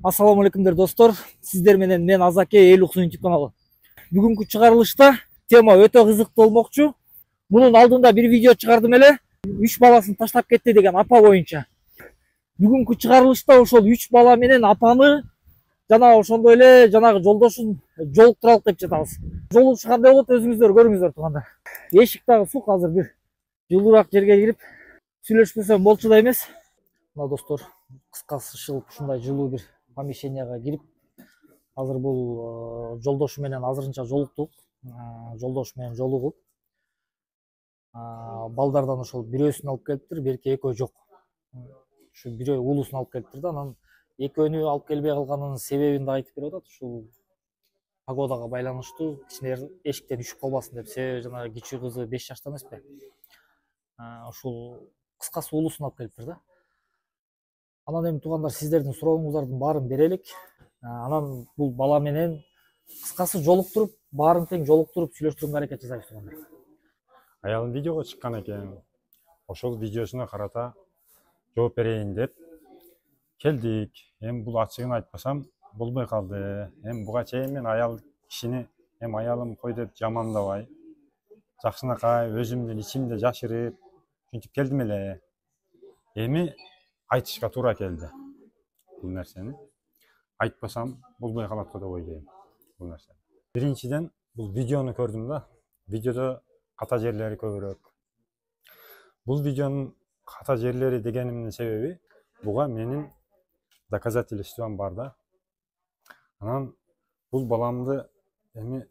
Ассаламу алейкумдер достор. Сиздер менен мен Азаке эл уксун YouTube каналы. Бүгүнкү чыгарылышта тема өтө кызыктуу болмокчу. Мунун алдында бир видео чыгардым эле. 3 баласын таштап кетти деген апа боюнча. Бүгүнкү чыгарылышта ошол 3 бала менен апаны жана ошондой эле жанагы жолдошун жолуктуралык деп жатабыз. Жолугуш кандай болот өзүңүздөр көрүңүздөр туугандар. Эшик дагы сук, азыр бир жылуураак жерге кирип сүйлөшпөсөм болчу да эмес. Мына достор, кыскасы шылып ушундай жылуу бир помещенияга кирип, азыр бул жолдошу менен азырынча жолуктук. Жолдошу менен жолугуп, балдардан ошол бирөөсүн алып келиптир, берки экөө жок. Ушу бирөө уулусун алып келиптир да, анан экөөнү алып келбей калганынын себебин да айтып берип атат. Ушул погодага байланыштуу, кичине эшиктен үшүп калбасын деп. Себеби жана кичүү кызы 5 жашта эмеспи. Ушул кыскасы уулусун алып келиптир да. Анан эми туугандар, сиздердин сурооңуздардын баарын берелик. Анан бул бала менен кыскасы жолуктуруп, баарын тең жолуктуруп сүйлөштүрүүгө аракет жасайбыз туугандар. Аялым видеого чыккан экен. Ошол видеосуна карата жооп берейин деп келдик. Эми бул ачыгын айтпасам болбой калды. Эми буга чейин мен аял кишини аялым кой деп жамандабай, жакшынакай өзүмдүн ичимде жашырып ушинтип келдим эле. Эми айтышка туура келди. Бул нерсени айтпасам болбой калат го деп ойлойм. Бул нерсе. Биринчиден бул видеону көрдүм да. Видеодо ката жерлери көбүрөөк. Бул видеонун ката жерлери дегенимдин себеби буга менин доказательством бар да. Анан бул баламды эми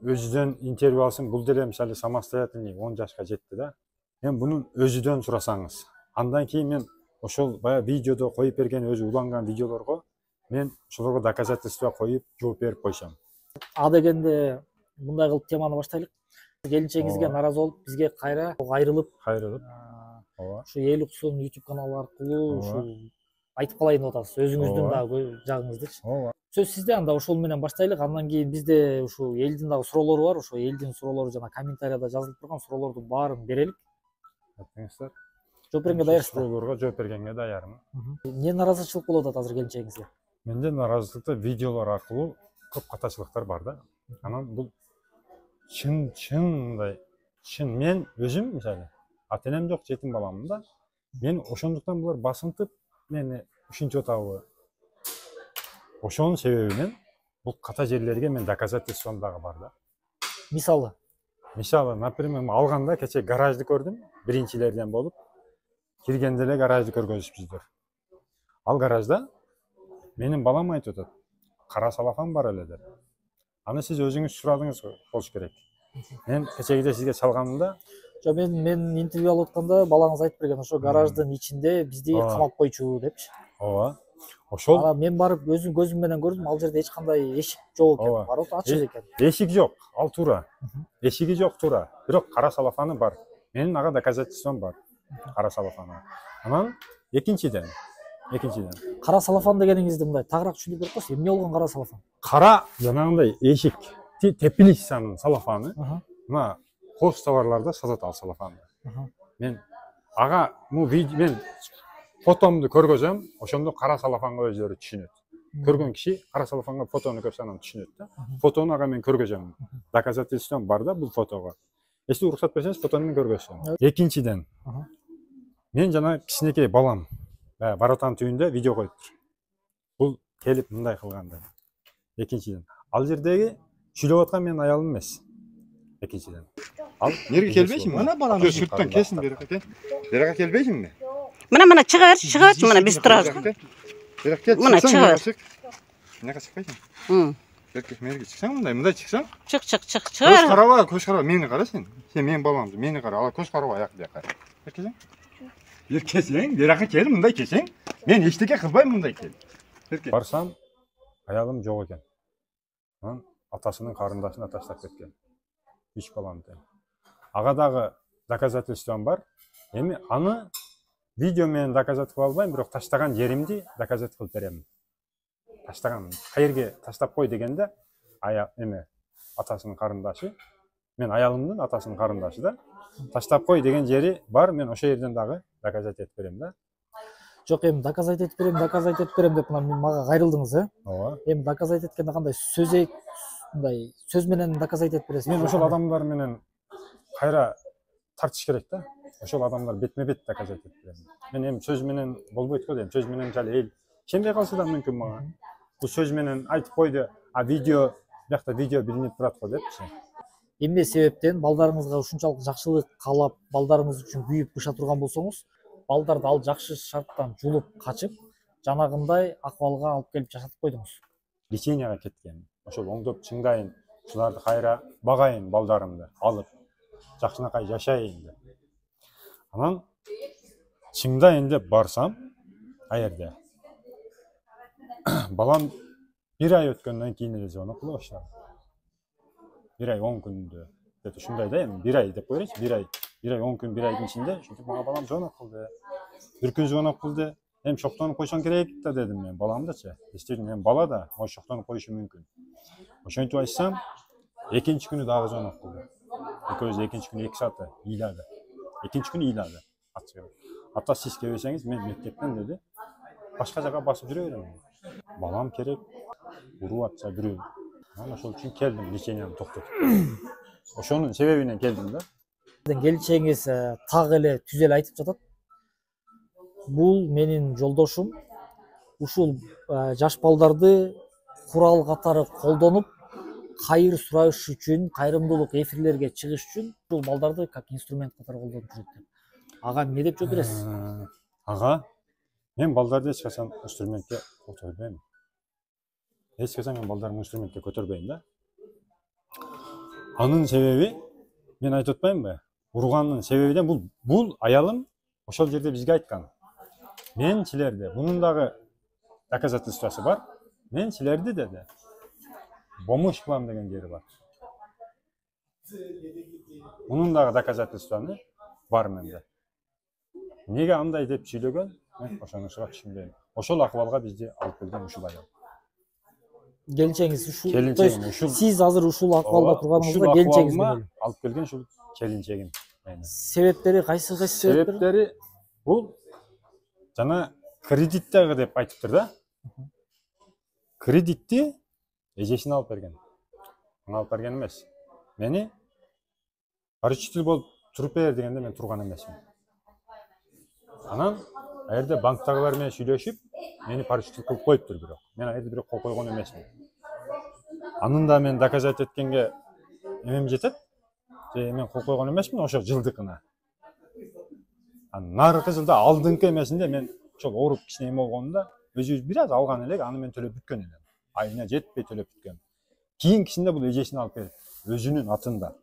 өзүдөн интервью алсын, бул деле мисалы самостоятельный 10 жашка жетти да. Эми бунун өзүдөн сурасаңыз, андан кийин мен ошол баягы видеодо коюп берген өзү уланган видеолорго мен ошолорго доказательство коюп жооп берип койсом. А дегенде мындай кылып теманы баштайлык. Келинчегиңизге наразы болуп, бизге кайра айрылып, ооба, ушу эл уксун YouTube каналы аркылуу ушул айтып калайын деп атасыз. Өзүңүздүн дагы жагыңыздычы. Ооба. Сөз сизде, анда ошол менен баштайлык. Андан кийин бизде ушул элдин дагы суроолору бар. Ошол элдин суроолору жана комментарияда жазылып турган суроолордун баарын берелик. Айтыңыздар. Жооп бергенге даярсыздар? Суроолорго жооп бергенге даярмын. Эмне наразычылык болуп атат азыр келинчегиңизге? Менде наразычылыкта видеолор аркылуу көп катачылыктар бар да. Анан бул чын мен өзүм мисалы ата энем жок, жетим баламын да. Мен ошондуктан булар басынтып мени ушинтип атабы. Ошонун себебинен бул ката жерлерге мен доказательством дагы бар да. Мисалы, например, алганда кече гаражды көрдүм, биринчилерден болуп. Киргенде эле гаражды көргөзүпсүздөр. Ал гаражда менин балам айтып атат, кара салафан бар эле деп. Аны сиз өзүңүз сурадыңыз болуш керек. Мен кечегиде сизге чалганымда, жок, мен интервью алып атканда балаңыз айтып берген, ошо гараждын ичинде бизди камап койчу депчи. Ооба. Ошол. Анан мен барып өзүм көзүм менен көрдүм, ал жерде эч кандай эшик жок экен, барып ачык экен. Эшик жок, ал туура. Эшиги жок туура. Бирок кара салафаны бар. Менин ага доказательством бар. Кара салафаны. Анан экинчиден кара салафан дегениңизди мындай тагыраак түшүндүрүп берип койсуз. Эмне болгон кара салафан? Кара жанагындай эшик, теплицанын салафаны. Мына кош товарларда сатат ал салафанды. Мен ага мен фотомду көргөзөм, ошондо кара салафанга өздөрү түшүнөт. Көргөн киши кара салафанга фотону көрсө анан түшүнөт да. Фотону ага мен көргөзөм. Доказательством бар да бул фотого. Эсти уруксат берсеңиз фотону мен көргөзсөм. Экинчиден мен жана кичинекей балам баратан түйүндө видео коюптур. Бул келип мындай кылганда. Экинчиден ал жердеги сүйлөп аткан менин аялым эмес. Экинчиден ал Нерге келбейсиң? Мына баланы сүрттөн кесин берип кет. Берага келбейсиңби? Мына чыгар, мына биз турабыз. Берак кел. Мына чыгар. Эмнеге чыкпайсың? Мерге чыксаң мындай чыксаң? Чык. Көз караба, мени кара сен. Сен менин баламды, мени кара. Ал көз караба аяк жака. Кесең, берага кел, мындай кесең. Мен эчтеке кылбайм, мындай кел. Барсам, аялым жок экен. Анан атасынын карындашына таштап кеткен. 3 балам тең. Ага дагы доказательством бар. Эми аны видео менен доказать кыла албайм, бирок таштаган жеримди доказать кылып берем. Таштаган кайерге таштап кой дегенде, атасынын карындашы, мен аялымдын атасынын карындашы да, таштап кой деген жери бар, мен ошол жерден дагы доказать этип берем да. Жок, эми доказать этип берем деп мына мага кайрылдыңыз, ооба. Эми доказать эткенде кандай мындай сөз менен доказать этип бересиз? Мен ошол адамдар менен кайра тартыш керек да. Ошол адамдар бетме бет доказать этип берем. Мен эми сөз менен болбойт го дейм. Сөз менен жали эл ишенбей калса да мүмкүн мага. Бул сөз менен айтып койду, а видео биякта видео билинип турат го депчи. Эмне себептен балдарыңызга ушунчалык жакшылык каалап, балдарыңыз үчүн күйүп быша турган болсоңуз, балдарды ал жакшы шарттан жулуп качып, жанагындай акыбалга алып келип жашатып койдуңуз. Леченияга кеткен. Ошол оңдоп чыңдайын, ушуларды кайра багайын балдарымды алып, жакшынакай жашайын деп. Анан чыңдайын деп барсам, аерде балам 1 ай өткөндөн кийин эле звонок кыла баштады. 1 ай 10 күндө. Деп ушундай да эми 1 ай деп коелучу, 1 ай 10 күн, 1 айдын ичинде ушинтип мага балам звонок кылды. Bir күн звонок кылды. Эми шоктонуп койсоң керек да дедим мен баламдачы. Действительно эми бала да, может шоктонуп коюшу мүмкүн. Ошентип айтсам, экинчи күнү дагы звонок кылды. Экөөбүз экинчи күнү 2 саат ыйлады. Экинчи күнү ыйлады. Ата сиз келбесеңиз мен мектептен деди. Башка жака басып жүрө берем. Балам керек. Уруп атса бирөө. Мен ошол үчүн келдим, лечениямды токтотуп. Ошонун себебинен келдим да. Келинчегиңиз так эле түз эле айтып жатат. Бул менин жолдошум ушул жаш балдарды курал катары колдонуп, кайыр сураш үчүн, кайрымдуулук эфирлерге чыгыш үчүн бул балдарды как инструмент катары колдонуп жүрөт деп. Ага эмне деп жооп бересиз? Ага, мен балдарды эч качан инструментке көтөрбөйм. Эч качан мен балдарымды инструментке көтөрбөйм да. Анын себеби мен айтып атпаймынбы? Урганын себебинен бул аялым ошол жерде бизге айткан. Мен силерди, бунун дагы доказательствосы бар. Мен силерди деди. Бомыш кылам деген жери бар. Мунун дагы доказательствосы бар менде. Неге андай деп сүйлөгөн? Мен ошонусуга түшүнбөйм. Ошол акыбалга бизди алып келген ушул аял. Келинчегиңиз ушул. Келинчегим Сиз азыр ушул акыбалда турганыңызга келинчегиңиз менен. Алып келген ушул келинчегим. Себептери кайсы себептери? Себептери бул жана кредиттеги деп айтыптыр да. Кредитти эжесине алып берген. Мага алып берген эмес. Мени поручитель болуп туруп бер дегенде мен турган эмесмин. Анан аерде банктагылар менен сүйлөшүп, мени поручитель кылып коюптур бирок. Мен аерде бирок кол койгон эмесмин. Анын да мен доказать эткенге эмем жетет. Мен кол койгон эмесмин ошо жылдыкына. Наркы жылда алдыңкы эмесинде мен ошол ооруп кичине эме болгонунда өзүбүз бир аз алган элек, аны мен төлөп бүткөн элем. Айына жетпей төлөп бүткөн. Кийинкисинде бул эжесине алып келип, өзүнүн атында.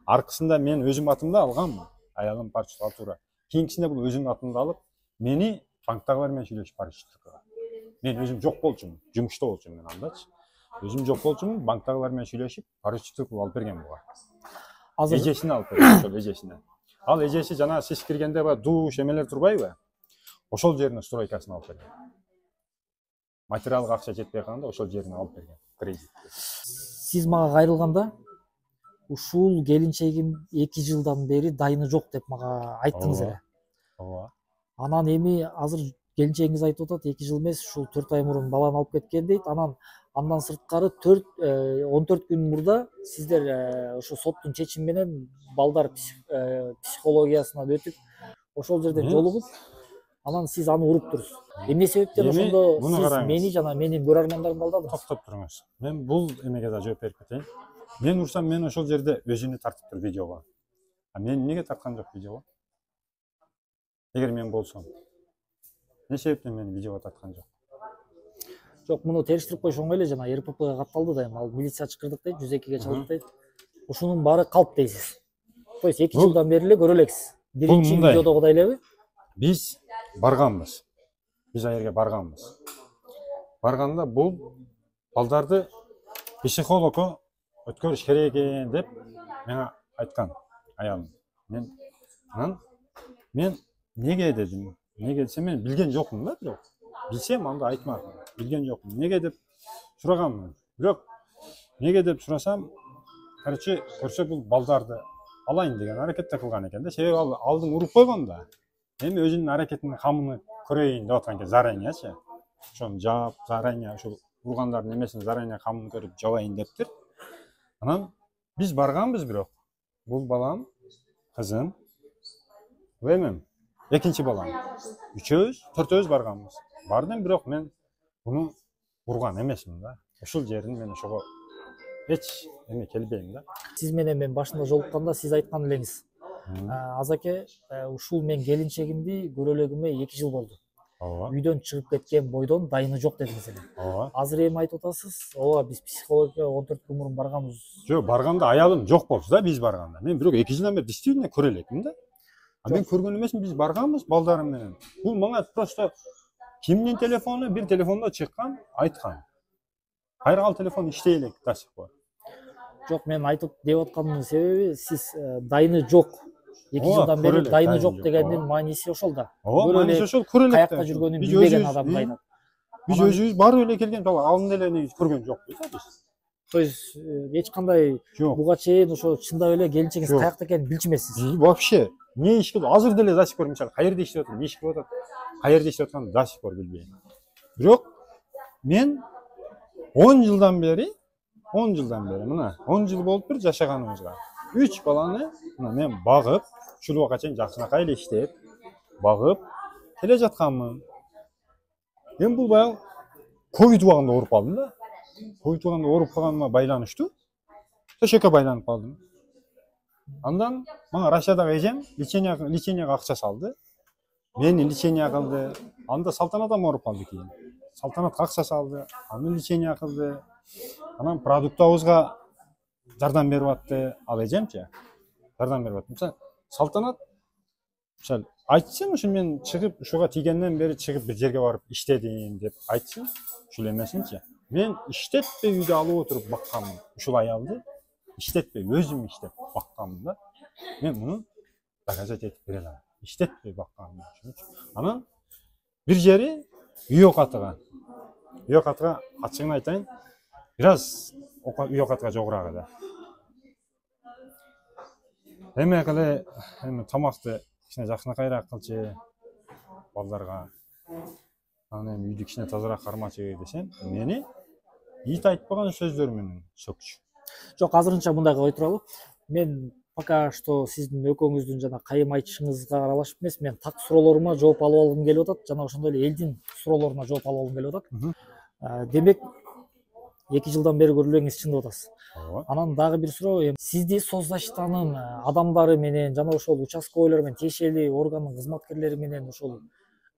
Аркысында мен өзүм атымда алганмын, аялым парча туура. Кийинкисинде бул өзүнүн атында алып, мени банктагылар менен сүйлөшүп барышты. Мен өзүм жок болчумун, жумушта болчумун мен андачы. Өзүм жок болчумун, банктагылар менен сүйлөшүп, поручитель кылып алып берген буга. Азыр эжесине алып берген, ошол эжесине. Ал эжеси жана сиз киргенде бар душ эмелер турбайбы? Ошол жеринин стройкасын алып берген. Материалга акча жетпей калганда ошол жерин алып берген. Кредит. Сиз мага кайрылганда ушул келинчегим 2 жылдан бери дайыны жок деп мага айттыңыз эле. Ооба. Анан эми азыр келинчегиңиз айтып атат 2 жыл эмес, ушул 4 ай мурун баланы алып кеткен дейт. Андан сырткары 14 күн мурда сиздер ошо соттун чечими менен балдар психологиясынан өтүп, ошол жерде жолугуп, анан сиз аны уруптурсуз. Эмне себептен ошондо сиз мени жана менин көрөрмандардын алдадыңыз? Токтоп туруңуз. Мен бул эмеге да жооп берип кетейин. Мен урсам, мен ошол жерде өзүнү тартыптыр видеого. А мен эмнеге тарткан жок видеого? Эгер мен болсом, эмне себептен мени видеого тарткан жок? Жок, муну териштирип коюш оңой эле, жана РППга катталды да, ал милиция чакырдык дейт, 102ге чалдык дейт. Ушунун баары калп дейсиз. То есть 2 жылдан бери эле көрө элексиз. Биринчи видеодогудай элеби? Биз барганбыз. Биз аерге барганбыз. Барганда бул балдарды психологко өткөрүш керек экен деп мага айткан аялым. Мен неге дедим? Неге десем мен билген жокмун да, бирок. Билсем анда айтмадым. Билген жокмун. Неге деп сураганмын. Бирок неге деп сурасам, короче, көрсө бул балдарды алайын деген аракетте кылган экен да. Себеби ал алдың уруп койгон да. Эми өзүнүн аракетинин камын көрейин деп аткан экен заранечи. Ошону жаап, заранее ушул ургандардын эмесин заранее камын көрүп жабайын дептир. Анан биз барганбыз бирок. Бул балам, кызым, эмем, экинчи балам. Үчөөбүз, төртөөбүз барганбыз. Бардым, бирок мен буну урган эмесмин да. Ушул жерин мен ошого эч эме келбейм да. Сиз менен мен башында жолукканда сиз айткан элеңиз. Азаке, ушул мен келинчегимди көрөлөгүмө 2 жыл болду. Ооба. Үйдөн чыгып кеткен бойдон дайыны жок дедиңиз эле. Ооба. Азыр эми айтып атасыз, ооба биз психологияга 14 күн мурун барганбыз. Жок, барганда аялым жок болчу да биз барганда. Мен бирок 2 жылдан бери действительно көрө элекмин да. Мен көргөн эмесмин, биз барганбыз балдарым менен. Бул мага просто кимдин телефону, бир телефондо чыккан, айткан. Кайра ал телефон иштей элек до сих пор. Жок, мен айтып деп атканымдын себеби сиз дайыны жок. 2 жылдан бери көрөлек, дайыны дайыны жок жок, дегендин мааниси ошол да. Ооба, мааниси ошол, көрө элек. Каякта жүргөнүн билбеген адам дайынат. Биз өзүбүз барып эле келген, алдын эле көргөн жокпуз да биз. То есть эч кандай буга чейин ошо чындап эле келинчегиңиз каякта экенин билчү эмессиз. Вообще не иш кылып, азыр деле до сих пор мисалы каерде иштеп атат, не иш кылып атат, каерде иштеп атканын до сих пор билбейм. Бирок мен 10 жылдан бери мына 10 жыл болуп бир жашаганыбызга 3 баланы мына мен багып, ушул убакка чейин жакшынакай эле иштеп, багып келе жатканмын. Мен бул баягы ковид убагында ооруп калдым да. Ковид убагында ооруп калганыма байланыштуу төшөккө байланып калдым. Андан мага Россиядагы эжем леченияга акча салды. Мени лечения кылды. Анда Салтанат апам ооруп калды кийин. Салтанатка акча салды, аны лечения кылды. Анан продуктыбызга жардам берип атты. Ал эжемчи жардам берип атты. Мисалы Салтанат мисалы айтсын, ушул мен чыгып ушуга тийгенден бери чыгып бир жерге барып иштедим деп айтсын, ушул эмесинчи. Мен иштетпей үйдө алып отуруп бакканмын. Ушул аялды иштетпей өзүм иштеп бакканмын да. Мен муну доказать этип бере алам. Иштетпей бакканмын. Анан бир жери үй окатыга. Үй окатыга ачыгын айтайын, бираз үй окатыга жогураак эле. Эме кылы, тамакты кичине жакшынакайраак кылчы балдарга. Анан үйдү кичине тазараак кармачы десем, мени ит айтпаган сөздөр менен сөкчү. Жок, азырынча мындай кой туралы. Мен пока что сиздин экөөңүздүн жана кайым айтышыңызга аралашып эмес, мен так суроолорума жооп алып алгым келип атат, жана ошондой эле элдин суроолоруна жооп алып алгым келип атат. Демек 2 жылдан бери көрүлөгүңүз чындап атасыз. Анан дагы бир суроо, сизди соцзащитанын адамдары менен жана ошол участковыйлар менен тиешелүү органдын кызматкерлери менен ошол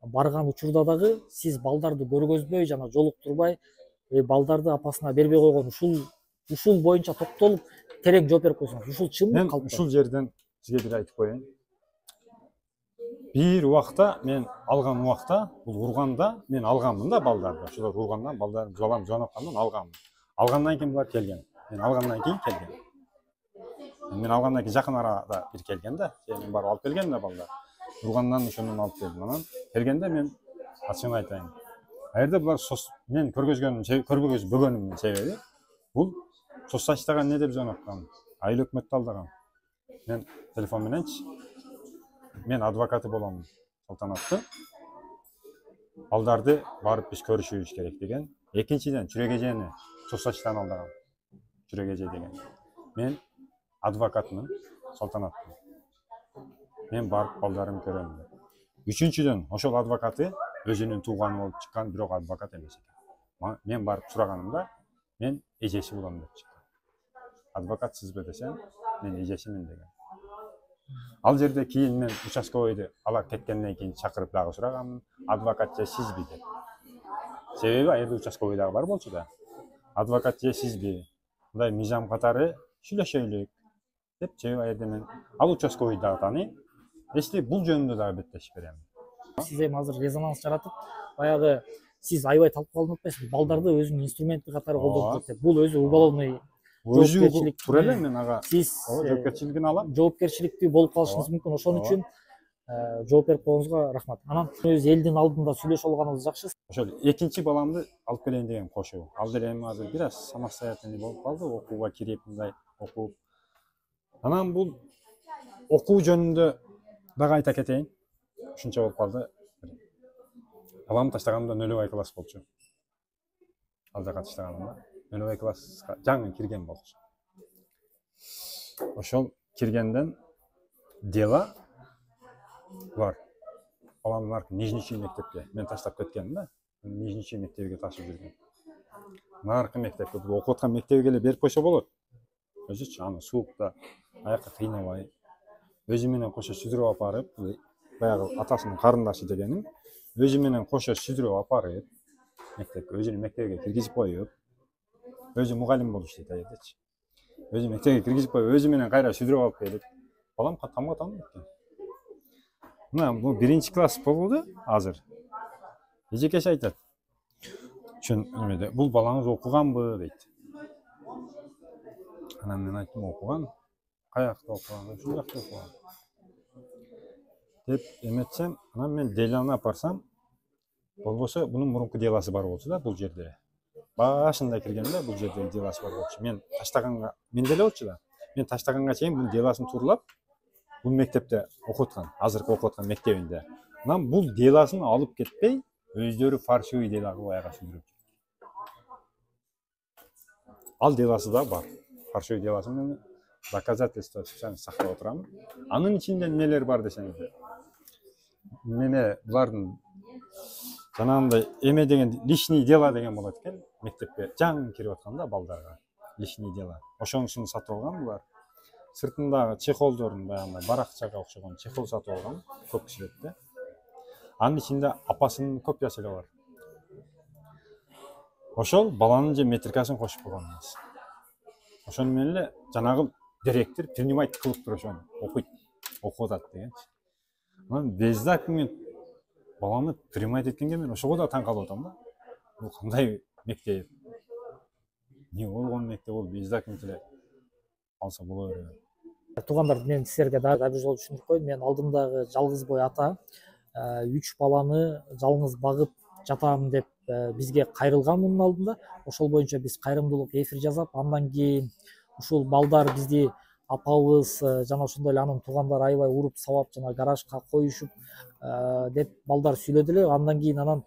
барган учурда дагы сиз балдарды көргөзбөй жана жолуктурбай, балдарды апасына бербей койгон ушул боюнча токтолуп терең жооп берип койсоңуз, ушул чынбы калп? Ушул жерден сизге бир айтып коеюн. Бир убакта мен алган убакта, бул урганда мен алганмын да балдарды. Ошолор ургандан балдар балам жоноп калгандан алганмын. Алгандан кийин булар келген. Мен алгандан кийин келген. Мен алгандан кийин жакын арада бир келген да. Мен барып алып келгем да балдар. Ургандан ошондон алып келдим. Анан келгенде мен ачыгын айтайын. Аерде булар мен көргөзбөгөнүмдүн себеби бул соцзащитага не деп жоноткан? Айыл өкмөттү алдаган. Мен телефон мененчи мен адвокаты болом Салтанаттын. Балдарды барып биз көрүшүбүз керек деген. Экинчиден Жүрөк эжени соцзащитадан алдаган. Жүрөк эже деген. Мен адвокатмын Салтанаттын. Мен барып балдарымды көрөм деп. Үчүнчүдөн ошол адвокаты өзүнүн тууганы болуп чыккан, бирок адвокат эмес экен. Мен барып сураганымда мен эжеси болом деп чыккан. Адвокатсызбы десем, мен эжесимин деген. Ал жерде кийин мен участковыйды алар кеткенден кийин чакырып дагы сураганмын, адвокат же сизби деп. Себеби аерде участковый дагы бар болчу да. Адвокат же сизби? Мындай мыйзам катары сүйлөшөйлүк деп, себеби аерде мен ал участковый дагы тааныйм. Эсти бул жөнүндө дагы беттешип берем. Сиз эми азыр резонанс жаратып, баягы сиз аябай талкууланып атпайсызбы? Балдарды өзүнүн инструменти катары колдонуп жатат. Бул өзү уголовный өзү тура эле, мен ага сиз жоопкерчилигин алам. Жоопкерчиликтүү болуп калышыңыз мүмкүн. Ошон үчүн жооп берип койгоңузга рахмат. Анан өз элдин алдында сүйлөшүп алганыбыз жакшы. Ошол экинчи баламды алып келейин деген кошуу. Ал деле эми азыр бир аз самостоятельный болуп калды, окууга кирип, мындай окуп. Анан бул окуу жөнүндө дагы айта кетейин. Ушунча болуп калды. баламды таштаганымда 0 класс болчу. Ал жака таштаганымда 0 класска жаңы кирген болчу. Ошол киргенден дела бар. Баламдын аркы Нижничий мектепке мен таштап кеткенмин да. Нижничий мектебиге ташып жүргөн. Наркы мектепке окуп аткан мектебиге эле берип койсо болот. Өзүчү аны суукта аякка кыйнабай, өзү менен кошо сүдүрүп алып барып, баягы атасынын карындашы дегеним, өзү менен кошо сүдүрүп алып барып, мектепке өзүнүн мектебиге киргизип коюп, өзү мугалим болуп иштейт аердечи. Өзү мектепке киргизип коюп, өзү менен кайра сүдүрүп алып келип, балам тамга танып экен. Мына бул 1-класс болду азыр. Эжекеш айтат. Чын эмеде, бул балаңыз окуганбы дейт. Анан мен айттым, окуган. Каякта окуган, ушул жакта окуган. Деп эметсем, анан мен деланы апарсам, болбосо бунун мурунку деласы бар болчу да бул жерде. Башында киргенде бул жерде деласы бар болчу. Мен таштаганга, мен деле болчу да. Мен таштаганга чейин бунун деласын турлап, бул мектепте окуп аткан, азыркы окуп аткан мектебинде. Анан бул деласын алып кетпей, өздөрү фаршивый дела кылып аяга сүндүрүп. Ал деласы да бар. Фаршивый деласын мен доказательство сактап отурам. Анын ичинде нелер бар десеңиз. Мене булардын жанагындай эме деген лишний дела деген болот экен. Мектепке жаңы кирип атканда балдарга лишний дела. Ошонусун сатып алган булар. Сыртындагы чехолдорун баягы баракчага окшогон чехол сатып алган көп кишилерде. Анын ичинде апасынын копиясы эле бар. Ошол баланын же метрикасын кошуп койгон эмес. Ошону менен эле жанагы директор принимать кылып туруп ошону окуйт, окуп атат дегенчи. Анан без документ баланы принимать эткенге мен ошого да таң калып атам да. Бул кандай мектеп? Не болгон мектеп ол без документ эле алса боло берет. Туугандар, мен силерге дагы бир жолу түшүндүрүп коеюн. Мен алдымдагы жалгыз бой ата 3 баланы жалгыз багып жатам деп бизге кайрылган мунун алдында. Ошол боюнча биз кайрымдуулук эфир жасап, андан кийин ушул балдар бизди апабыз жана ошондой эле анын туугандары аябай уруп сабап жана гаражга коюшуп деп балдар сүйлөдү эле. Андан кийин анан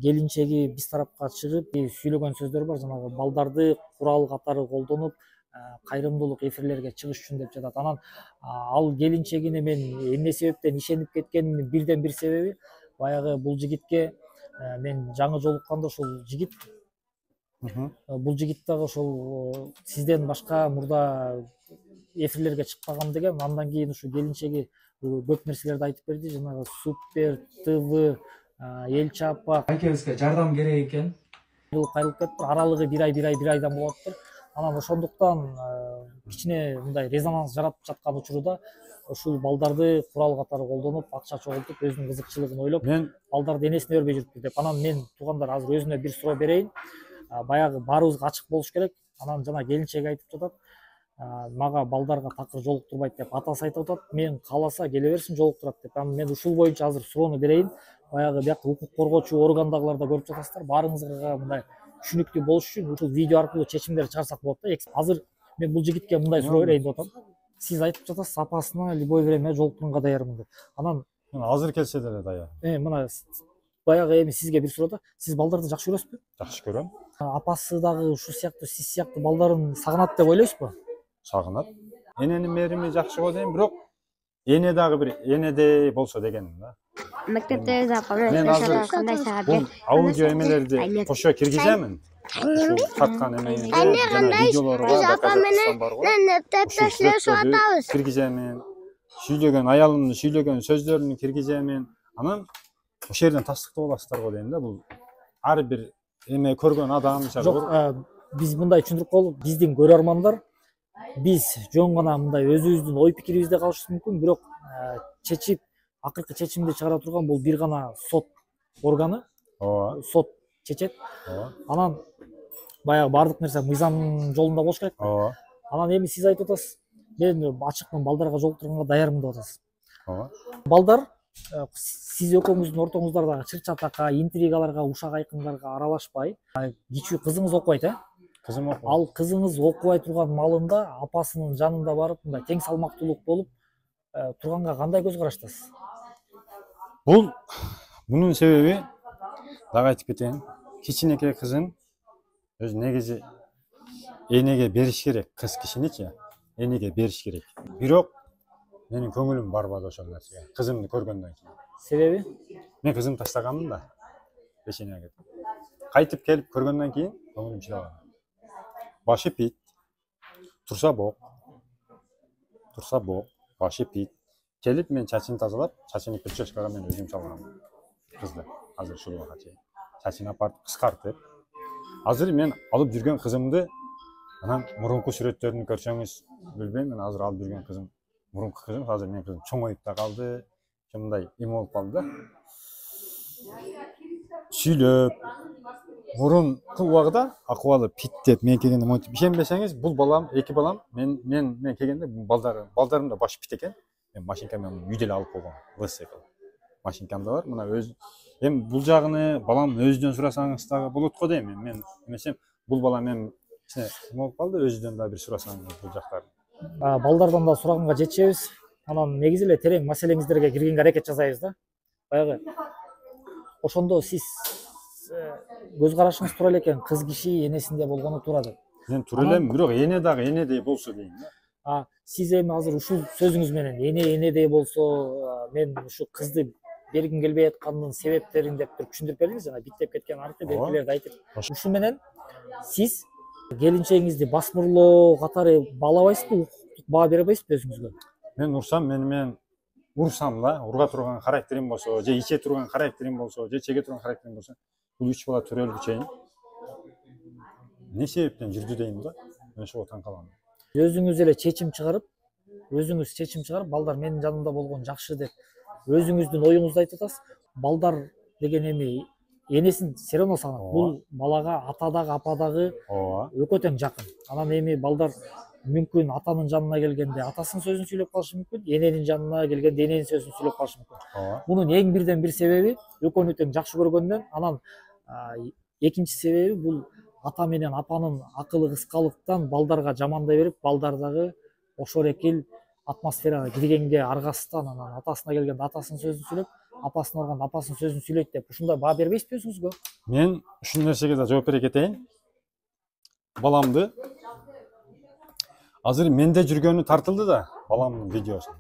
келинчеги биз тарапка чыгып сүйлөгөн сөздөр бар. Жанагы балдарды курал катары колдонуп кайрымдуулук эфирлерге чыгыш үчүн деп жатат. Анан ал келинчегине мен эмне себептен ишенип кеткенимдин бирден бир себеби баягы бул жигитке мен жаңы жолукканда ушул жигит бул жигит дагы ошол сизден башка мурда эфирлерге чыкпаган деген. Андан кийин ушу келинчеги көп нерселерди айтып берди. Жанагы Супер ТВ, Элчи апа айкебизге жардам керек экен. Кайрылып кетиптир. Аралыгы бир айдан болуптур. Анан ошондуктан кичине мындай резонанс жаратып жаткан учурда ушул балдарды курал катары колдонуп, акча чогултуп, өзүнүн кызыкчылыгын ойлоп, балдарды энесине бербей жүрүптүр деп. Анан мен туугандар азыр өзүнө бир суроо берейин. Баягы баарыбызга ачык болуш керек. Анан жана келинчеги айтып жатат. Мага балдарга такыр жолуктурбайт деп атасы айтып атат. Мен кааласа келе берсин жолуктурат деп. Анан мен ушул боюнча азыр суроону берейин. Баягы биякта укук коргоочу органдагылар да көрүп жатасыздар. Баарыңызга мындай түшүнүктүү болуш үчүн ушул видео аркылуу чечимдер чыгарсак болот да. Азыр мен бул жигитке мындай суроо берейин деп атам. Сиз айтып жатасыз, апасына любой время жолуктурганга даярмын деп. Анан азыр келсе деле даяр. Мына баягы эми сизге бир суроо да. Сиз балдарды жакшы көрөсүзбү? Жакшы көрөм. Апасы дагы ушу сыяктуу, сиз сыяктуу балдарын сагынат деп ойлойсузбу? Сагынат. Эненин мерими жакшы го дейм, бирок эне дагы бир энедей болсо дегеним да. Мектепте запомнить Мен азыр бул аудио эмелерди кошо киргиземин. Ушул таткан эмеңизде жана видеолорго доказательством бар го. Мектепте киргиземин. Сүйлөгөн аялымдын сүйлөгөн сөздөрүн киргиземин. Анан ошол жерден тастыктап аласыздар го дейм да. Бул ар бир эме көргөн адам жок, биз мындай түшүндүрүп коелу. Биздин көрөрмандар биз жөн гана мындай өзүбүздүн ой пикирибизде калышыбыз мүмкүн, бирок чечип акыркы чечимди чыгара турган бул бир гана сот органы. Ооба. Сот чечет. Анан баягы баардык нерсе мыйзам жолунда болуш керек. Ооба. Анан эми сиз айтып атасыз, мен ачыкмын, балдарга жолуктурганга даярмын деп атасыз. Ооба. Балдар сиз экөөңүздүн ортоңуздардагы чыр-чатакка, интригаларга, ушак айкындарга аралашпай, кичүү кызыңыз окубайт, Кызым окуйт. Ал кызыңыз окубай турган малында апасынын жанында барып, мындай тең салмактуулук болуп турганга кандай көз караштасыз? Бул Bunun sebebi daha айтып кетейин. Кичинекей кызын өзү негизи энеге бериш керек, кыз кишиничи энеге бериш керек. Бирок менин көңүлүм барбады ошол нерсеге. Кызымды көргөндөн кийин. Себеби? Мен кызымды таштаганмын да. Пешенеге. Кайтып келип көргөндөн кийин көңүлүм чыдабады. Башы пит, турса бок, башы пит. Келип мен чачын тазалап, чачыны прическага мен өзүм салгам. Кызды азыр ушул убакка чейин. Чачын апарып кыскартып. Азыр мен алып жүргөн кызымды анан мурунку сүрөттөрүн көрсөңүз билбейм, мен азыр алып жүргөн кызым мурунку кызым, азыр менин кызым чоңоюп да калды. Мындай эме болуп калды да. Сүйлөп мурунку убагыда акыбалы пит деп мен келгенде монтип ишенбесеңиз, бул балам, эки балам мен келгенде балдарым да башы пит экен. Мен машинкамды үйдө эле алып койгом. Лысый кылып. Машинкам да бар. Мына өз эми бул жагыны балам өзүдөн сурасаңыз дагы болот го дейм. Мен эмесем, бул бала мен эме болуп калды, өзүдөн да бир сурасаңыз бул жактарды. Балдардан да сураганга жетишебиз. Анан негизи эле терең маселеңиздерге киргенге аракет жасайбыз да. Баягы ошондо сиз көз карашыңыз туура эле экен, кыз киши энесинде болгону туура деп. Мен туура элем, бирок эне дагы энедей болсо дейм да. Сиз эми азыр ушул сөзүңүз менен энедей болсо, мен ушу кызды бергим келбей аткандын себептерин деп туруп түшүндүрүп бердиңиз, жана биттеп кеткен арты белгилерди айтып. Ушу менен сиз келинчегиңизди басмырлоо катары баалабайсызбы, баа бере албайсызбы өзүңүзгө? Мен урсам, мен урсам да, урга турган характерим болсо, же иче турган характерим болсо, же чеге турган характерим болсо, бул 3 бала төрөлгү чейин эмне себептен жүрдү дейм да. Мен ошого таң калам. Өзүңүз эле чечим чыгарып, балдар менин жанымда болгон жакшы деп өзүңүздүн оюңузду айтып атасыз. Балдар деген эми энесин все равно санат. Бул балага ата дагы, апа дагы экөө тең жакын. Анан эми балдар мүмкүн атанын жанына келгенде атасынын сөзүн сүйлөп калышы мүмкүн, эненин жанына келгенде эненин сөзүн сүйлөп калышы мүмкүн. Мунун эң бирден бир себеби экөөнү тең жакшы көргөндөн, анан экинчи себеби бул ата менен апанын акылы кыскалыктан балдарга жамандай берип, балдар дагы ошол экил атмосферага киргенге аргасыздан, анан атасына келгенде атасынын сөзүн сүйлөп, апасына барганда апасынын сөзүн сүйлөйт деп ушундай баа бербейсизби өзүңүзгө? Мен ушул нерсеге да жооп бере кетейин. Баламды азыр менде жүргөнү тартылды да, баламдын видеосу.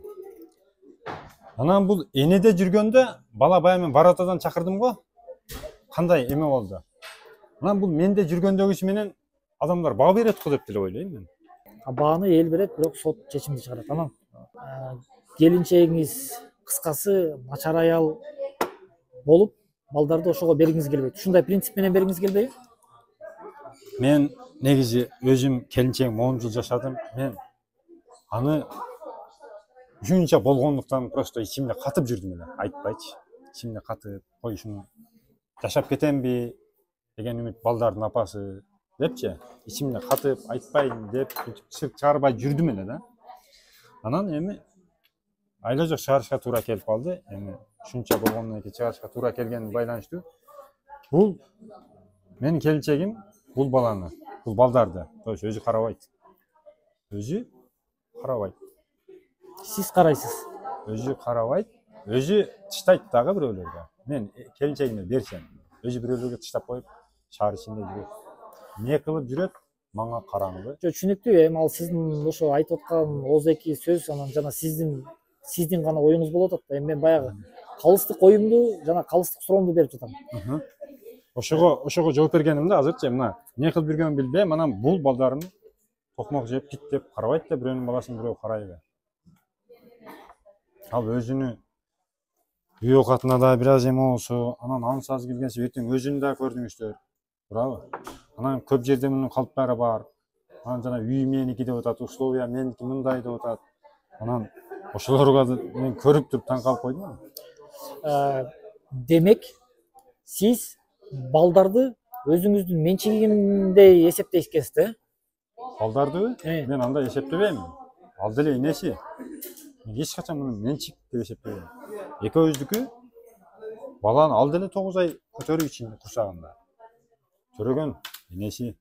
Анан бул энеде жүргөндө бала баягы мен баратадан чакырдым го. Кандай эме болду? Анан бул менде жүргөндөгүсү менен адамдар баа берет го деп деле ойлойм мен. Бааны эл берет, бирок сот чечимди чыгарат. Анан келинчегиңиз кыскасы начар аял болуп, балдарды ошого бергиңиз келбейт. Ушундай принцип менен бергиңиз келбейби? Мен негизи өзүм келинчегим 10 жыл жашадым. Мен аны ушунча болгондуктан просто ичимде катып жүрдүм эле, айтпайчы. Ичимде катып, ой ушуну жашап кетемби деген үмүт, балдардын апасы депчи, ичимде катып, айтпайм деп сырт чыгарбай жүрдүм эле да. Анан эми айла жок чыгарышка туура келип калды. Эми ушунча болгондон кийин чыгарышка туура келгени байланыштуу. Бул менин келинчегим бул баланы, бул балдарды өзү карабайт. Өзү карабайт. Сиз карайсыз. Өзү карабайт, өзү тыштайт дагы бирөөлөргө. Мен келинчегиме берсем, өзү бирөөлөргө тыштап коюп, шаар ичинде жүрөт. Не кылып жүрөт? Мага караңгы. Түшүнүктүү. Эми ал сиздин ошо айтып аткан ооздеки сөз, анан жана сиздин гана оюңуз болуп атат да. Эми мен баягы калыстык оюмду жана калыстык суроомду берип жатам. Ошого жооп бергенимде азырчы мына эмне кылып жүргөнүмдү билбейм. Анан бул балдарымды токмок жеп пит деп карабайт да, бирөөнүн баласын бирөө карайбы. Ал өзүнүн үй окатына да бир аз эме болсо, анан ансыз келгенсе эртең өзүн да көрдүңүздөр. Туурабы? Анан көп жерде мунун калыптары бар. Анан жана үй меники деп атат, условия меники мындай деп атат. Анан ошолорго мен көрүп туруп таң калып койдум. Демек, сиз балдарды өзүңүздүн менчигиндей эсептейсиз экенсиз да? Балдардыбы? Мен андай эсептебейм. Ал деле энеси. Мен эч качан муну менчик деп эсептебейм. Экөөбүздүкү баланы ал деле 9 ай көтөрүү үчүн курсагында. Төрөгөн энеси.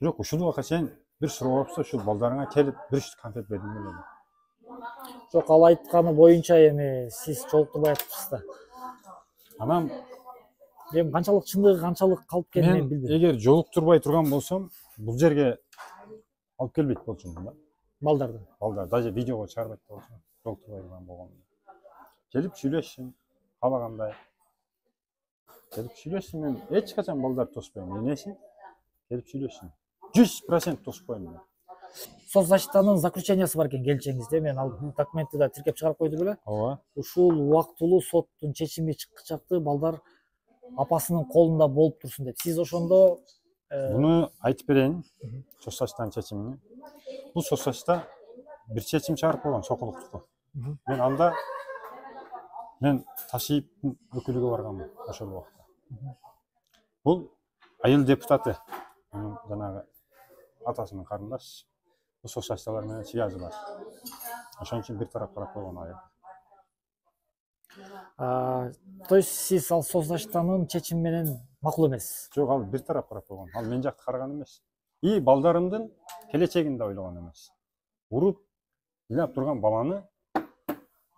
Бирок ушул убакка чейин бир суроо болупса, ушул балдарыңа келип бир конфет бердим эле. Жок, ал айтканы боюнча эми сиз жолуктурбай атыпсыз да. Анан Эми канчалык чындыгы канчалык калып кеткенин мен мен билбейм. эгер жолуктурбай турган болсом, бул жерге алып келбейт болчумун да. Балдарды. Балдар даже видеого чыгарбайт болчумун. Жолуктурбай турган болгондо. Келип сүйлөшсүн, каалагандай. Келип сүйлөшсүн, мен эч качан балдарды тоспойм. Энеси келип сүйлөшсүн. 100% тоспойм мен. Соцзащитанын заключениясы бар экен келчеңизде. Мен ал документти да тиркеп чыгарып койду беле. Ооба. Ушул убактылуу соттун чечими чыккычакты балдар апасынын колунда болуп турсун деп. Сиз ошондо Буну айтып берейин. Соцзащитанын чечимини. Бул соцзащита бир чечим чыгарып койгон сокулуктуку. Мен анда Ташиевдин өкүлүгө барганмын ошол убакта. Бул айыл депутаты. Жанагы атасынын карындаш. Бул соцзащиталар менен связы бар. Ошон үчүн бир тарап карап койгон айыл. то есть сиз ал соцзащитанын чечими менен макул эмес. Жок, ал бир тарап карап койгон. Ал мен жакты караган эмес. И балдарымдын келечегин да ойлогон эмес. Уруп, ыйлап турган баланы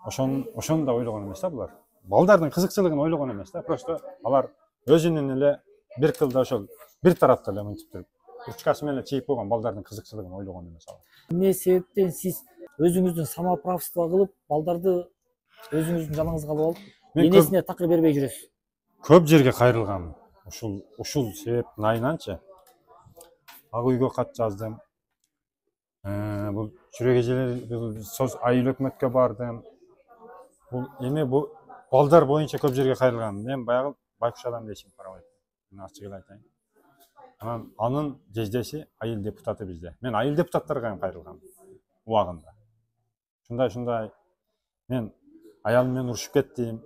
ошону да ойлогон эмес да булар. Балдардын кызыкчылыгын ойлогон эмес да. Просто алар өзүнүн эле бир кылда ошол бир тарапта эле мынтип туруп, ручкасы менен чийип койгон балдардын кызыкчылыгын ойлогон эмес алар. Эмне себептен сиз өзүңүздүн самоуправство кылып, балдарды өзүңүздүн жаныңызга алып алып, энесине такыр бербей жүрөсүз? Көп жерге кайрылгам. Ушул себептин айынан Ак үйгө кат жаздым. Бул жүрөк эжелер айыл өкмөткө бардым. Бул балдар боюнча көп жерге кайрылгам. Мен баягы байкуш адам дешим карабайт. Мен ачык эле айтайын. Анын жездеси айыл депутаты бизде. Мен айыл депутаттарга кайрылгам убагында. Ушундай мен аялым менен урушуп кеттим.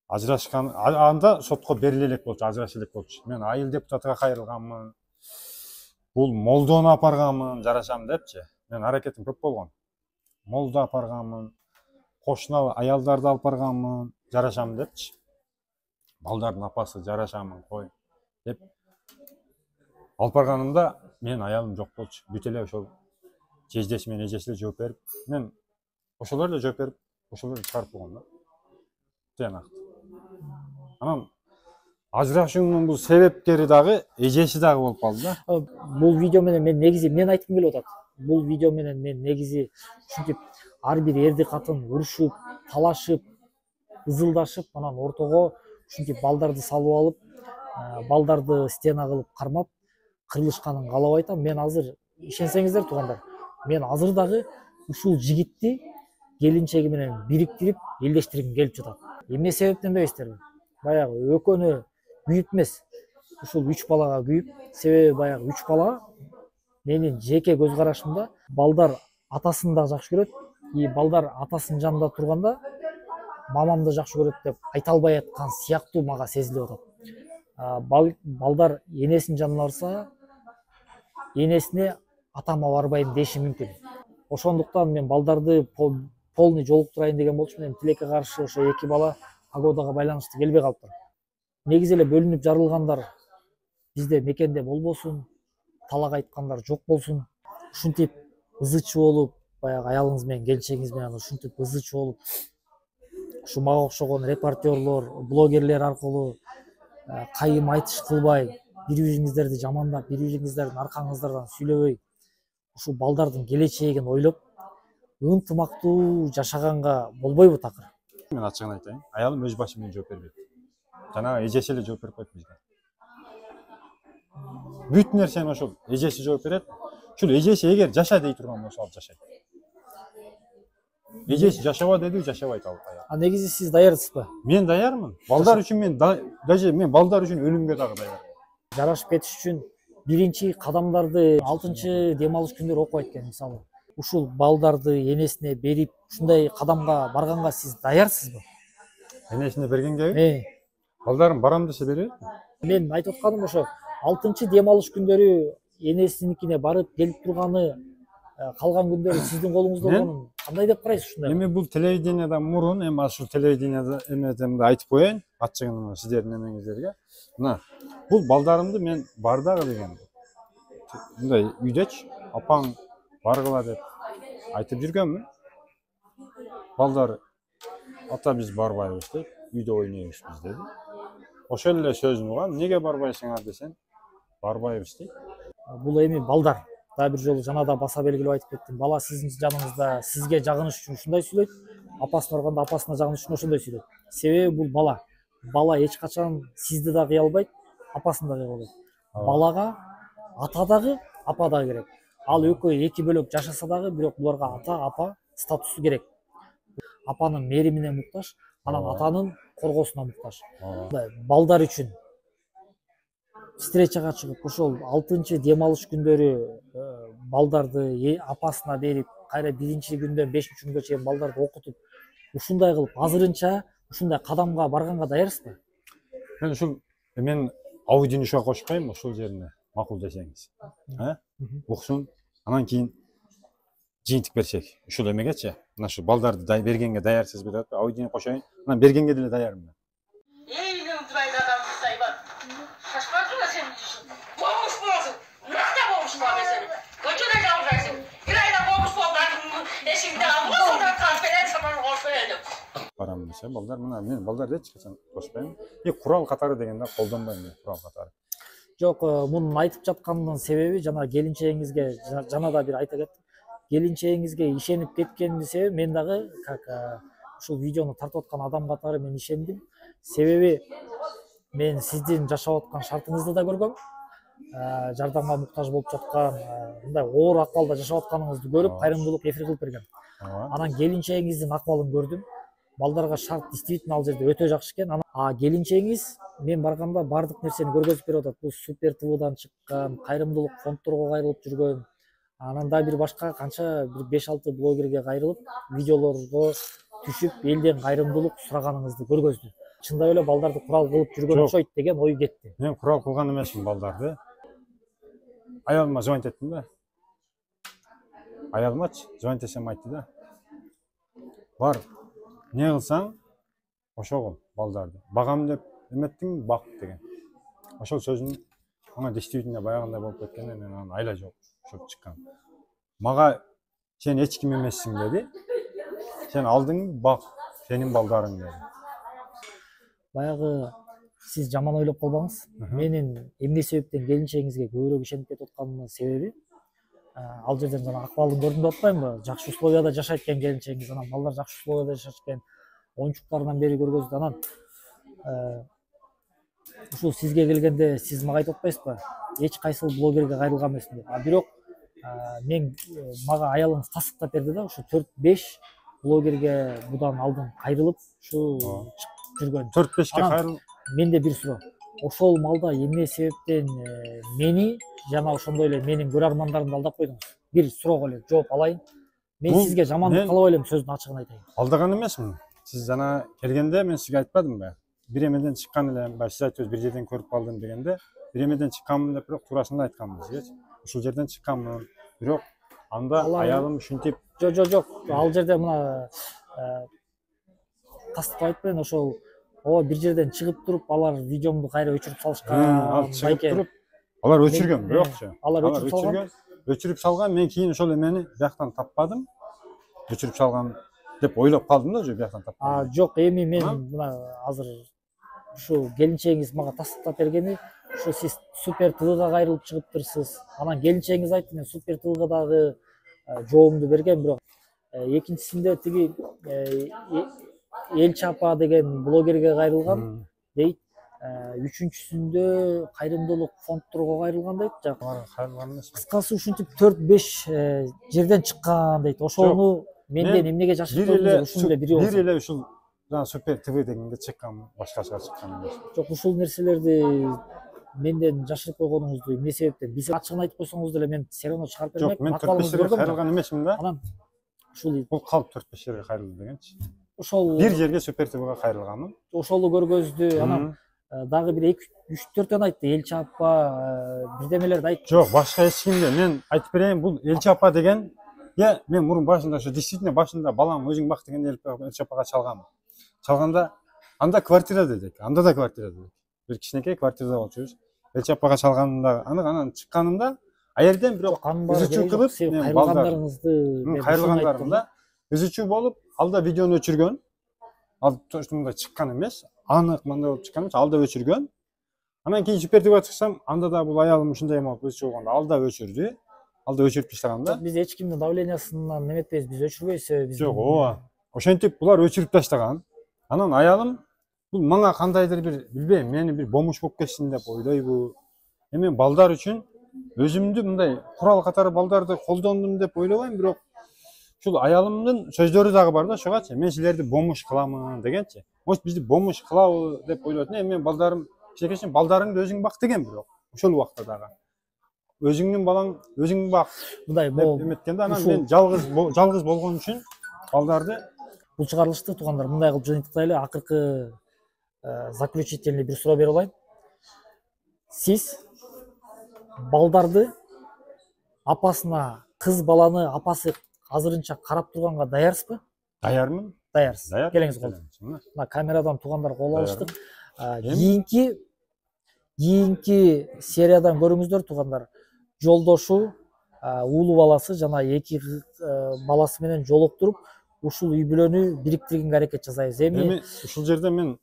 Ажырашкан анда сотко бериле элек болчу, ажырашып элек болчу. Мен айыл депутатыга кайрылганмын. Бул молдону апарганмын, жарашам депчи. Мен аракетим көп болгон. Молдо апарганмын, кошуна аялдарды алып барганмын, жарашам депчи. Балдардын апасы жарашамын, кой деп алып барганымда мен аялым жок болчу. Бүт эле ошол жездеси менен эжеси эле жооп берип, мен ошолор эле жооп берип, ошолор чыгарып койгон да. Тыянак. Анан ажырашуунун бул себепкери дагы эжеси дагы болуп калды да. Бул видео менен мен негизи айткым келип атат. Бул видео менен мен негизи ушинтип ар бир эрди катын урушуп, талашып, ызылдашып, анан ортого ушинтип балдарды салып алып, балдарды стена кылып кармап, кырылышканын каалабай атам. Мен азыр ишенсеңиздер туугандар, мен азыр дагы ушул жигитти келинчеги менен бириктирип, элдештиргим келип жатат. Эмне себептен дейсиздерби? Баягы экөөнү күйүп эмес, ушул 3 балага күйүп, себеби баягы 3 бала менин жеке көз карашымда балдар атасын да жакшы көрөт, и балдар атасынын жанында турганда мамамды жакшы көрөт деп айта албай аткан сыяктуу мага сезилип атат. Балдар энесинин жанына барса, энесине атама барбайм деши мүмкүн. Ошондуктан мен балдарды полный жолуктурайын деген болчумун. Эми тилекке каршы ошо 2 бала погодага байланыштуу келбей калыптыр. Негизи эле бөлүнүп жарылгандар бизде мекенде болбосун, талак айткандар жок болсун. Ушинтип ызычы болуп, баягы аялыңыз менен келчегиңиз менен ушинтип ызычы болуп, ушу мага окшогон репортерлор, блогерлер аркылуу кайым айтыш кылбай, бири-бириңиздерди жамандап, бири-бириңиздердин аркаңыздардан сүйлөбөй, ушу балдардын келечегин ойлоп, ынтымактуу жашаганга болбойбу такыр? Мен ачыгын айтайын. Аялым өз башы менен жооп бербейт. Жанагы эжеси эле жооп берип койт бизге. Бүт нерсени ошол эжеси жооп берет. Ушул эжеси эгер жаша дей турган болсо ал жашайт. Эжеси жашаба деди, жашабайт ал аял. Негизи сиз даярсызбы? Мен даярмын. Балдар үчүн мен балдар үчүн өлүмгө дагы даярмын. Жарашып кетиш үчүн биринчи кадамдарды 6 дем алыш күндөрү окуйт экен. Мисалы, ушул балдарды энесине берип, ушундай кадамга барганга сиз даярсызбы? Энесине бергенге? Балдарым барам десе берет. Мен айтып атканым ошо 6 дем алыш күндөрү энесиникине барып келип турганы, калган күндөрү сиздин колуңузда болгонун кандай деп карайсыз ушундай? Эми бул телевидениедан мурун, эми ушул телевидениеда эмеден айтып коеюн, ачыгын сиздердин эмеңиздерге. Мына, бул балдарымды мен бар дагы деген. Мындай үйдөчү, апаң баргыла деп айтып жүргөнмүн. Балдар ата биз барбайбыз деп. үйde ойнайбыз biz dedi. Ошол эле сөзүн угам, неге барбайсыңар десем, барбайбыз дейт. Бул эми балдар. Дагы бир жолу жана да баса белгилеп айтып кеттим. Бала сиздин жаныңызда сизге жагыныш үчүн ушундай сүйлөйт, апасына барганда апасына жагыныш үчүн ошондой сүйлөйт. Себеби бул бала. Бала эч качан сизди да кыя албайт, апасын да кыя албайт. Балага ата дагы, апа дагы керек. Ал экөө эки бөлөк жашаса дагы, бирок буларга ата, апа статусу керек. Апанын мээримине муктаж, анан атанын коргоосуна муктаж. Балдар үчүн встречага чыгып, ошол 6-чы дем алыш күндөрү балдарды апасына берип, кайра 1-чи күндөн 5-чи күнгө чейин балдарды окутуп, ушундай кылып азырынча ушундай кадамга барганга даярсызбы? Мен ушул мен аудиону ушуга кошпойм, ушул жерине макул десеңиз. Уксун, анан кийин жыйынтык берсек. Ушул эмегечи, мына ушу балдарды бергенге даярсызбы деп аудиону кошоюн. Анан бергенге деле даярмын. Барам десе, балдар мына мен балдарды эч качан кошпойм. Курал катары дегенде колдонбойм мен, курал катары. Жок, мунун айтып жатканымдын себеби жана келинчегиңизге жана да бир айта кеттим. Келинчегиңизге ишенип кеткениmin себеби мен дагы как ушул видеону тартып аткан адам катары мен ишендим. Себеби мен сиздин жашап аткан шартыңызды да көргөм. Жардамга муктаж болуп жаткан, мындай оор акыбалда жашап атканыңызды көрүп, кайрымдуулук эфир кылып берген. Анан келинчегиңиздин акыбалын көрдүм. Балдарга шарт действительно ал жерде өтө жакшы экен. Келинчегиңиз мен барганда бардык нерсени көргөзүп берип атат. Бул Супер ТВдан чыккан, кайрымдуулук фондторго кайрылып жүргөн, анан да бир башка канча бир 5-6 блогерге кайрылып, видеолорго түшүп, элден кайрымдуулук сураганыңызды көргөздү. Чындап эле балдарды курал кылып жүргөн окшойт деген ой кетти. Мен курал кылган эмесмин балдарды. Аялыма звонить еттим да. Аялымачы звонить этсем айтты да. Бар, не кылсаң, ошо кыл балдарды. Багам деп эметтиң, бак деген. Ошол сөзүн ага действительно баягындай болуп кеткенде мен анан айла жок, ошо чыккан. Мага сен эч ким эмессиң деди. Сен алдың, бак, сенин балдарың деди. Баягы сиз жаман ойлоп калбаңыз. Менин эмне себептен келинчегиңизге көбүрөөк ишенип кетип атканымдын себеби ал жерден жана акыбалын көрдүм деп атпаймынбы? Жакшы условияда жашайт экен келинчегиңиз, анан балдар жакшы условияда жашайт экен. Оюнчуктарынан бери көргөздү. Анан ушул сизге келгенде сиз мага айтып атпайсызбы? Эч кайсыл блогерге кайрылган эмесмин деп. Бирок мен мага аялым тасыктап берди да, ушу 4-5 блогерге будан алдын кайрылып, ушу чыгып жүргөн. 4-5ке кайрылып. Менде бир суроо. Ошол малда эмне себептен мени жана ошондой эле менин көрөрмандарымды алдап койдуңуз? Бир суроого эле жооп алайын. Мен сизге жамандык кылбай элем, сөздүн ачыгын айтайын. Алдаган эмесмин. Сиз жана келгенде мен сизге айтпадымбы? Бир эмеден чыккан элем, сиз айтып бир жерден көрүп калдым дегенде, бир эмеден чыкканмын деп бирок туурасын айтканмын сизге. Ушул жерден чыкканмын. Бирок анда аялым ушинтип жок. Ал жерде мына тастап айтпайын, ошол бир жерден чыгып туруп, алар видеомду кайра өчүрүп салышкан. Ал чыгып туруп, алар өчүргөн, бирокчу. Алар өчүрүп салган. Мен кийин ошол эмени бияктан таппадым. Өчүрүп салган деп ойлоп калдым да, же бияктан таппадым. Жок, эми мен мына азыр ушу келинчегиңиз мага тастап бергени, ушу сиз Супер ТВга кайрылып чыгыптырсыз. Анан келинчегиңиз айтты, мен Супер ТВга дагы жообумду берген, бирок экинчисинде тиги Элчи апа деген блогерге кайрылган дейт. Үчүнчүсүндө кайрымдуулук фондторго кайрылган дейт. Кайрылган эмес. Кыскасы ушинтип 4-5 жерден чыккан дейт. Ошону менден эмнеге жашырып койдуңуз? Ушуну эле бири болсо. Бир эле ушул жана Супер ТВ дегенде чыккан, башкача чыккан эмес. Жок, ушул нерселерди менден жашырып койгонуңузду эмне себептен? Биз ачыгын айтып койсоңуз деле мен все равно чыгарып бермек. Жок, мен 4-5 жерге кайрылган эмесмин да. Анан ушул бул калп 4-5 жерге кайрылды дегенчи. Ошол бир жерге Супер ТВга кайрылганмын. Ошолу көргөздү. Анан дагы бир 2-3-4 айтты. Элчи апа бирдемелерди айтты. Жок, башка эч кимде. Мен айтып берейин, бул Элчи апа деген, мен мурун башында ошо действительно башында балам өзүң бак деген Элчи апага чалганмын. Чалганда анда квартира дедик. Анда да квартира дедик. Бир кичинекей квартирада болчубуз. Элчи апага чалганда, анан чыкканымда аерден бирок үзүчү кылып, кайрылгандарыңызды кайрылгандарымда үзүчү болуп, алда видеону өчүргөн. ал точно чыккан эмес, анык мындай болуп чыккан эмес, ал да өчүргөн. Анан кийин супертипке чыксам, анда да бул аялым ушундай болуп кыз болгондо ал да өчүрдү. Ал да өчүрүп таштаганда. Биз эч кимдин давлениясынан неметпейбиз, биз өчүрбөйбүз. Жок, ооба. Ошентип булар өчүрүп таштаган. Анан аялым бул мага кандайдыр бир, билбейм, мени бир бомуш болуп кетсин деп ойлойбу. Мен балдар үчүн өзүмдү мындай курал катары балдарды колдондум деп ойлобойм, бирок ушул аялымдын сөздөрү дагы бар да ошогачы. Мен силерди бомуш кыламын дегенчи. Может бизди бомуш кылабы деп ойлойт. Мен балдарым, кичинекейчи балдарыңды өзүң бак деген бирок ошол убакта дагы. Өзүңдүн балаң өзүң бак. Мындай Деп эметкенде анан мен жалгыз болгон үчүн балдарды бул чыгарылышты туугандар мындай кылып жыйынтыктайлы. Акыркы заключительный бир суроо берип алайын. Сиз балдарды апасына, кыз баланы апасы азырынча карап турганга даярсызбы? даярмын. Даярсыз. Даяр. Келиңиз колдо. Мына камерадан туугандар кол алыштык. Кийинки сериядан көрүңүздөр туугандар. Жолдошу, уулу баласы жана эки баласы менен жолуктуруп, ушул үй бүлөнү бириктиргенге аракет жасайбыз. Эми ушул жерде мен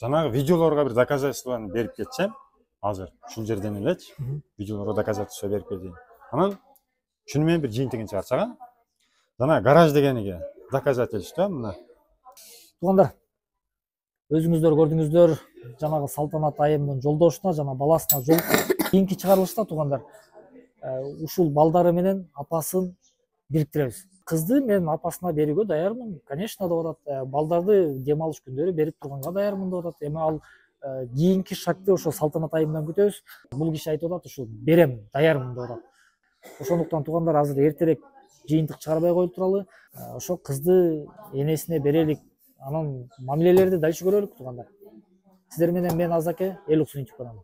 жанагы видеолорго бир доказательствону берип кетсем, азыр ушул жерден элечи видеолорго доказательство берип кетейин. Анан шуну менен бир жыйынтыгын чыгарсак, жана гараж дегениге доказательство мына. Туугандар, өзүңүздөр көрдүңүздөр, жанагы Салтанат айымдын жолдошуна жана баласына жол кийинки чыгарылышта туугандар ушул балдары менен апасын бириктиребиз. Кызды мен апасына берүүгө даярмын, конечно деп атат. Балдарды дем алыш күндөрү берип турганга даярмын деп атат. Эми ал кийинки шагты ошо Салтанат айымдан күтөбүз. Бул киши айтып атат, ушул берем, даярмын деп атат. Ошондуктан туугандар азыр эртерээк жыйынтык чыгарбай коюп туралы. Ошо кызды энесине берелик. Анан мамилелерди дальше көрөлүк туугандар. Сиздер менен мен Азаке, Эл Уксун YouTube каналы.